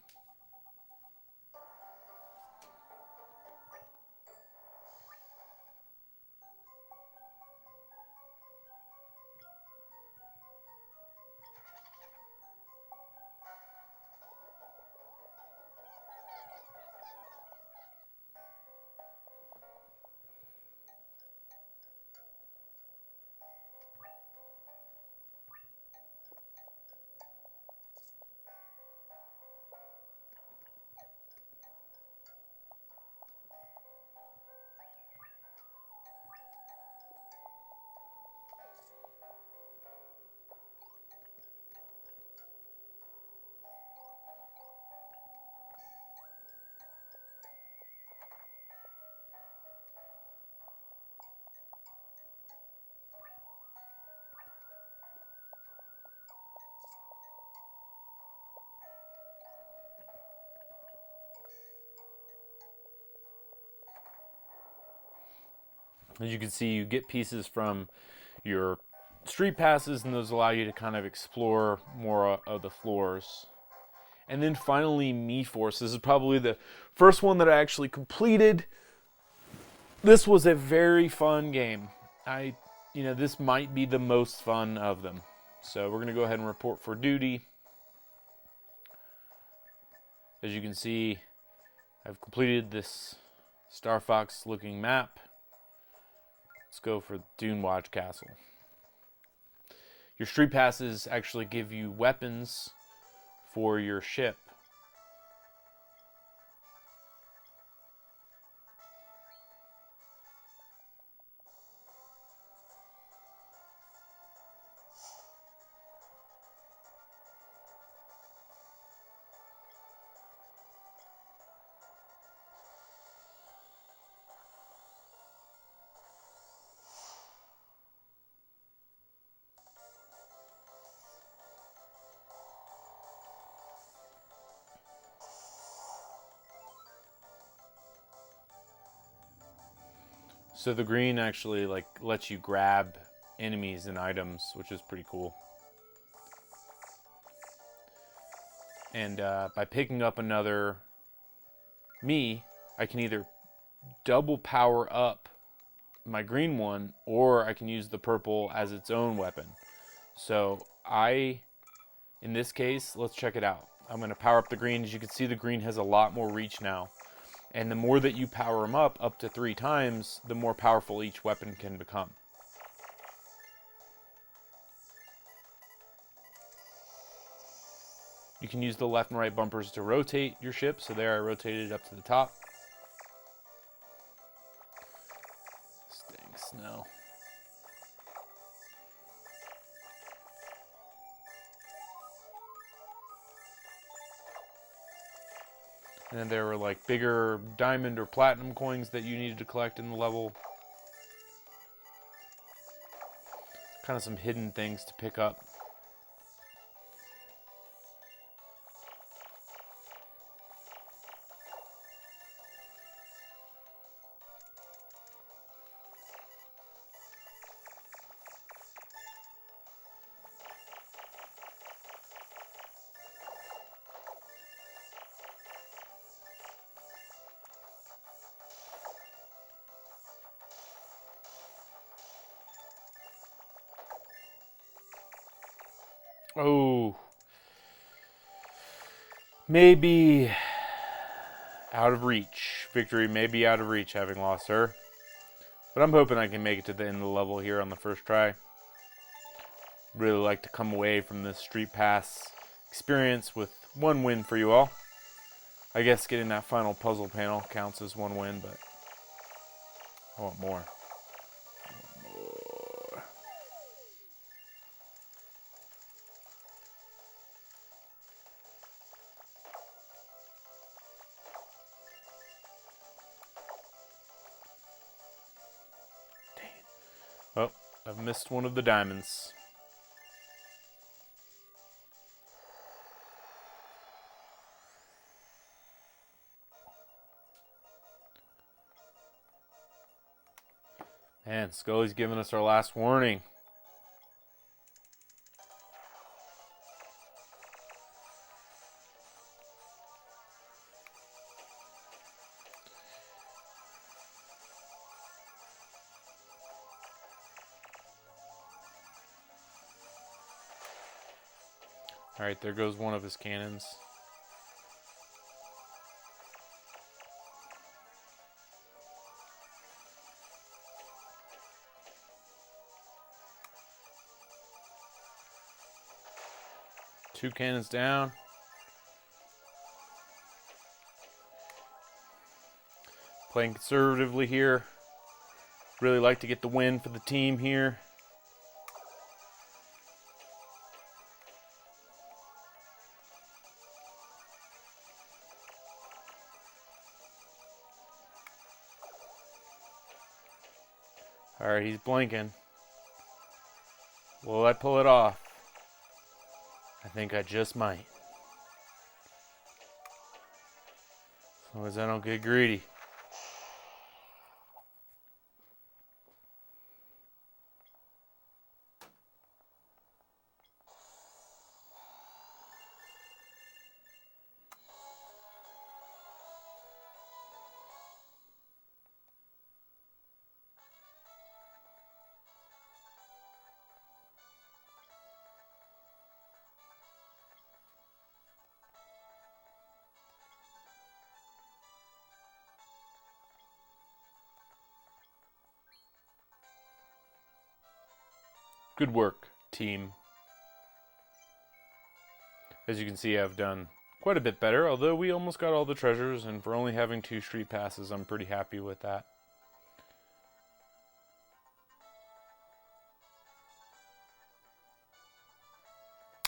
As you can see, you get pieces from your street passes, and those allow you to kind of explore more of the floors. And then finally, Mii Force. This is probably the first one that I actually completed. This was a very fun game. This might be the most fun of them. So we're going to go ahead and report for duty. As you can see, I've completed this Star Fox looking map. Let's go for Dune Watch Castle. Your street passes actually give you weapons for your ship. So the green actually lets you grab enemies and items, which is pretty cool. And by picking up another Mii, I can either double power up my green one, or I can use the purple as its own weapon. So in this case, let's check it out. I'm going to power up the green. As you can see, the green has a lot more reach now. And the more that you power them up to 3 times, the more powerful each weapon can become. You can use the left and right bumpers to rotate your ship. So there I rotated up to the top. Stinks, no. And then there were like bigger diamond or platinum coins that you needed to collect in the level. Kind of some hidden things to pick up. Oh, maybe out of reach. Victory may be out of reach, having lost her. But I'm hoping I can make it to the end of the level here on the first try. Really like to come away from this Street Pass experience with one win for you all. I guess getting that final puzzle panel counts as one win, but I want more. Oh, I've missed one of the diamonds. Man, Scully's giving us our last warning. Alright, there goes one of his cannons. Two cannons down. Playing conservatively here. Really like to get the win for the team here. Alright, he's blinking. Will I pull it off? I think I just might. As long as I don't get greedy. Good work, team. As you can see, I've done quite a bit better, although we almost got all the treasures, and for only having 2 street passes, I'm pretty happy with that.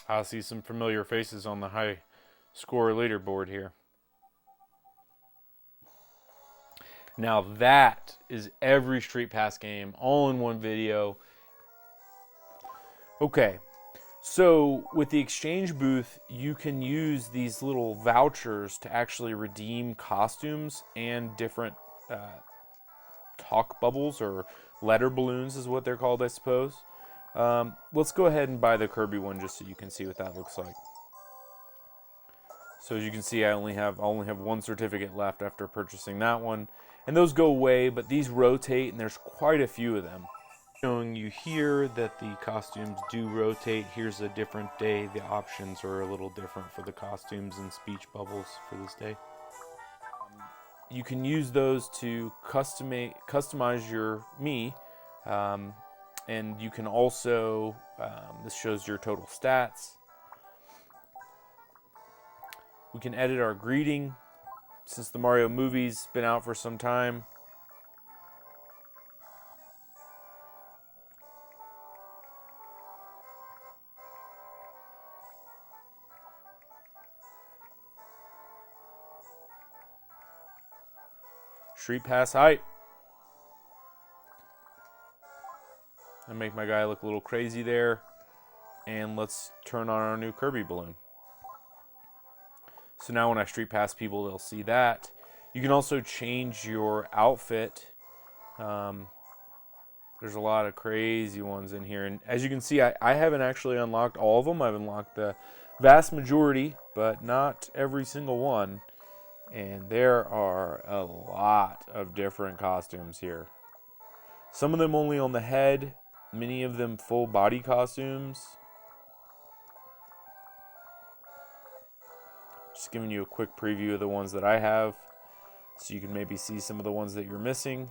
I see some familiar faces on the high score leaderboard here. Now that is every Street Pass game all in one video. Okay, so with the exchange booth, you can use these little vouchers to actually redeem costumes and different talk bubbles, or letter balloons is what they're called, I suppose. Let's go ahead and buy the Kirby one just so you can see what that looks like. So as you can see, I only have 1 certificate left after purchasing that one. And those go away, but these rotate, and there's quite a few of them. Showing you here that the costumes do rotate. Here's a different day. The options are a little different for the costumes and speech bubbles for this day. You can use those to customize your Mii, and you can also, this shows your total stats. We can edit our greeting since the Mario movie's been out for some time. StreetPass height. I make my guy look a little crazy there. And let's turn on our new Kirby balloon. So now when I StreetPass people, they'll see that. You can also change your outfit. There's a lot of crazy ones in here. And as you can see, I haven't actually unlocked all of them. I've unlocked the vast majority, but not every single one. And there are a lot of different costumes here. Some of them only on the head, many of them full body costumes. Just giving you a quick preview of the ones that I have, so you can maybe see some of the ones that you're missing.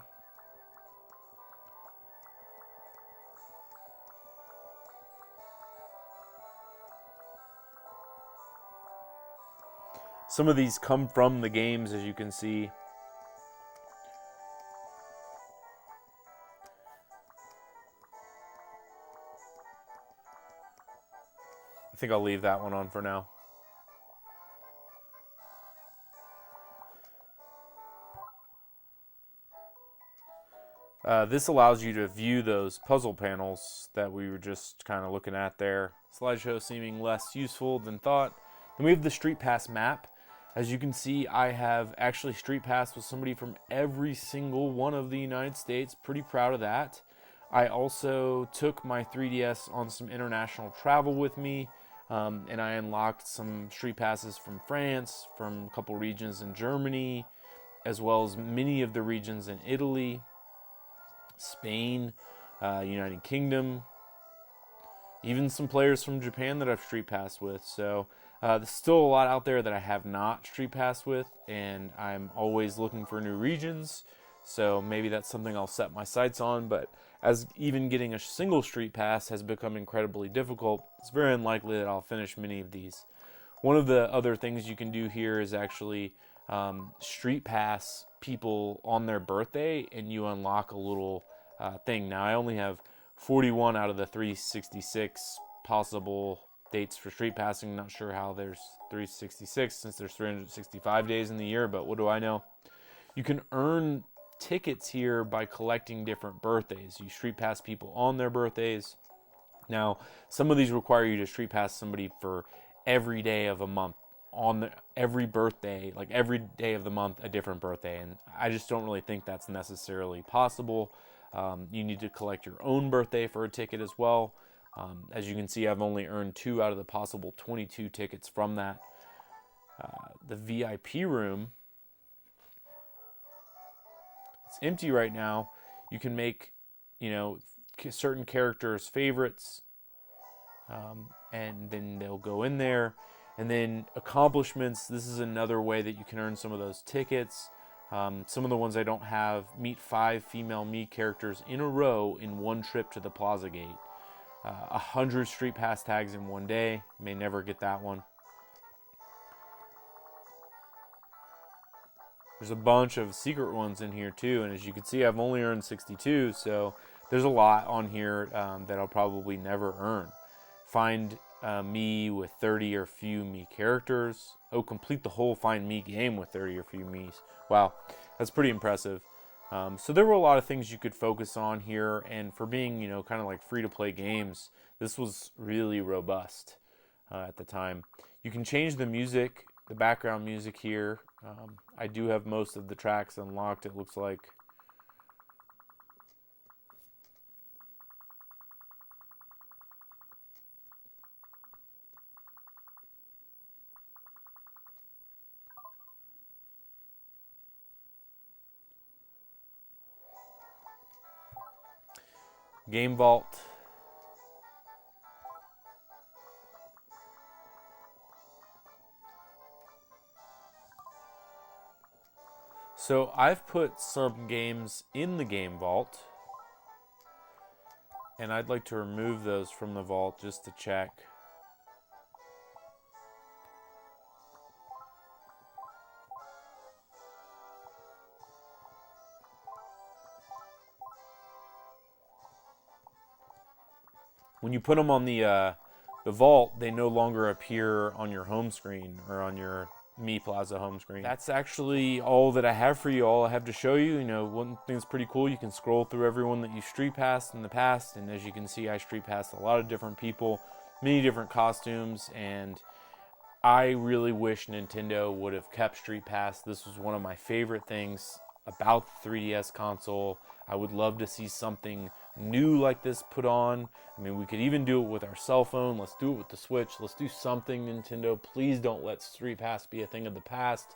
Some of these come from the games, as you can see. I think I'll leave that one on for now. This allows you to view those puzzle panels that we were just kind of looking at there. Slideshow seeming less useful than thought. Then we have the StreetPass map. As you can see, I have actually StreetPass with somebody from every single one of the United States. Pretty proud of that. I also took my 3DS on some international travel with me, and I unlocked some StreetPasses from France, from a couple regions in Germany, as well as many of the regions in Italy, Spain, United Kingdom, even some players from Japan that I've StreetPassed with. So there's still a lot out there that I have not StreetPassed with, and I'm always looking for new regions. So maybe that's something I'll set my sights on. But as even getting a single StreetPass has become incredibly difficult, it's very unlikely that I'll finish many of these. One of the other things you can do here is actually StreetPass people on their birthday, and you unlock a little thing. Now I only have 41 out of the 366 possible dates for StreetPassing. Not sure how there's 366 since there's 365 days in the year, but what do I know? You can earn tickets here by collecting different birthdays. You StreetPass people on their birthdays. Now, some of these require you to StreetPass somebody for every day of a month, on every birthday, like every day of the month, a different birthday, and I just don't really think that's necessarily possible. You need to collect your own birthday for a ticket as well. As you can see, I've only earned 2 out of the possible 22 tickets from that. The VIP room, it's empty right now. You can make, certain characters favorites, and then they'll go in there. And then accomplishments, this is another way that you can earn some of those tickets. Some of the ones I don't have: meet 5 female Mii characters in a row in one trip to the Plaza Gate. 100 StreetPass tags in one day. May never get that one. There's a bunch of secret ones in here too, and as you can see, I've only earned 62, so there's a lot on here that I'll probably never earn. Find Mii with 30 or few Mii characters. Oh, complete the whole Find Mii game with 30 or few Miis. Wow, that's pretty impressive. So there were a lot of things you could focus on here, and for being, kind of like free-to-play games, this was really robust at the time. You can change the music, the background music here. I do have most of the tracks unlocked, it looks like. Game Vault. So I've put some games in the Game Vault, and I'd like to remove those from the vault just to check. When you put them on the vault, they no longer appear on your home screen or on your Mii Plaza home screen. That's actually all that I have for you, all I have to show you. You know, one thing that's pretty cool, you can scroll through everyone that you street passed in the past, and as you can see, I street passed a lot of different people, many different costumes, and I really wish Nintendo would have kept Street Pass. This was one of my favorite things about the 3DS console. I would love to see something new like this put on. I mean, we could even do it with our cell phone. Let's do it with the Switch. Let's do something, Nintendo. Please don't let Street Pass be a thing of the past.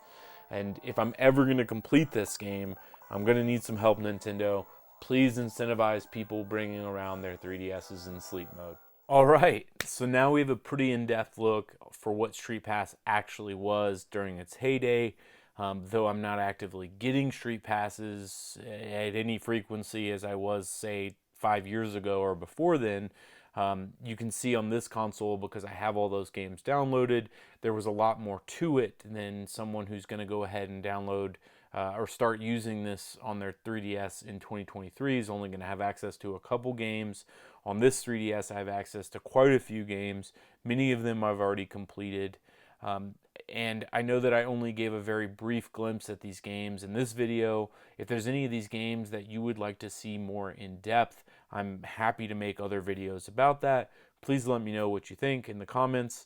And if I'm ever going to complete this game, I'm going to need some help, Nintendo. Please incentivize people bringing around their 3DSs in sleep mode. All right, so now we have a pretty in-depth look for what Street Pass actually was during its heyday. Though I'm not actively getting Street Passes at any frequency as I was, say, 5 years ago or before then, you can see on this console, because I have all those games downloaded, there was a lot more to it than someone who's going to go ahead and download or start using this on their 3DS in 2023 is only going to have access to a couple games. On this 3DS, I have access to quite a few games. Many of them I've already completed. And I know that I only gave a very brief glimpse at these games in this video. If there's any of these games that you would like to see more in depth, I'm happy to make other videos about that. Please let me know what you think in the comments.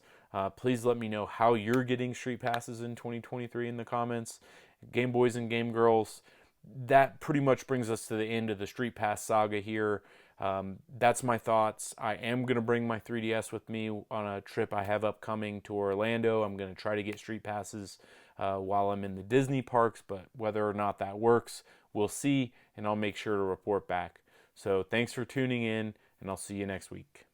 Please let me know how you're getting Street Passes in 2023 in the comments. Game Boys and Game Girls, that pretty much brings us to the end of the Street Pass saga here. That's my thoughts. I am going to bring my 3DS with me on a trip I have upcoming to Orlando. I'm going to try to get Street Passes while I'm in the Disney parks, but whether or not that works, we'll see, and I'll make sure to report back. So thanks for tuning in, and I'll see you next week.